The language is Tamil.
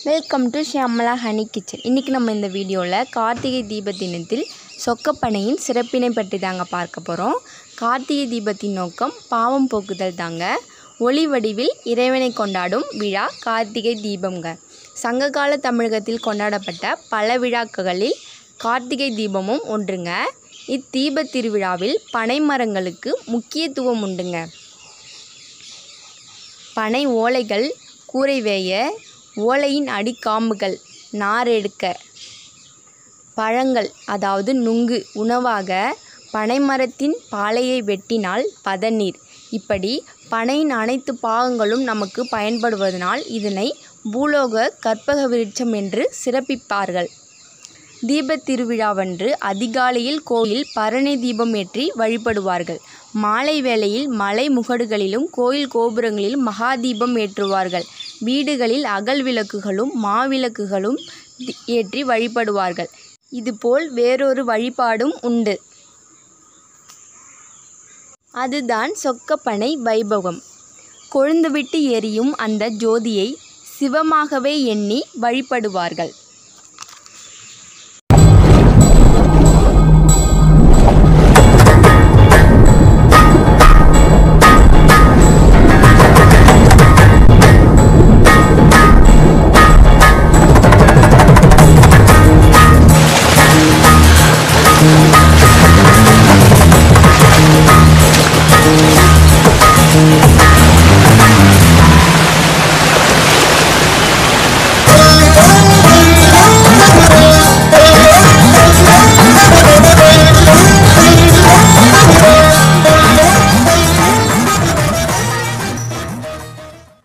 Welcome to Shyamala honey kitchen. இன்றைக்கி நம்ம இந்த வீடியோவில் கார்த்திகை தீப தினத்தில் சொக்கப்பனையின் சிறப்பினை பற்றி தாங்க பார்க்க போகிறோம். கார்த்திகை தீபத்தின் நோக்கம் பாவம் போக்குதல் தாங்க. ஒளி வடிவில் இறைவனை கொண்டாடும் விழா கார்த்திகை தீபம்ங்க. சங்ககால தமிழகத்தில் கொண்டாடப்பட்ட பல விழாக்களில் கார்த்திகை தீபமும் ஒன்றுங்க. இத்தீப திருவிழாவில் பனை மரங்களுக்கு முக்கியத்துவம் உண்டுங்க. பனை ஓலைகள் கூரை வேய, ஓலையின் அடிக்காம்புகள் நாரெடுக்க, பழங்கள் அதாவது நுங்கு உணவாக, பனைமரத்தின் பாலையை வெட்டினால் பதநீர், இப்படி பனையின் அனைத்து பாகங்களும் நமக்கு பயன்படுவதனால் இதனை பூலோக கற்பக விருட்சம் என்று சிறப்பிப்பார்கள். தீப திருவிழாவன்று அதிகாலையில் கோயில் பரணி தீபம் ஏற்றி வழிபடுவார்கள். மாலை வேளையில் மலை முகடுகளிலும் கோயில் கோபுரங்களிலும் மகா தீபம் ஏற்றுவார்கள். வீடுகளில் அகல் விளக்குகளும் மாவிளக்குகளும் ஏற்றி வழிபடுவார்கள். இதுபோல் வேறொரு வழிபாடும் உண்டு. அதுதான் சொக்கப்பனை வைபவம். கொழுந்துவிட்டு எரியும் அந்த ஜோதியை சிவமாகவே எண்ணி வழிபடுவார்கள்.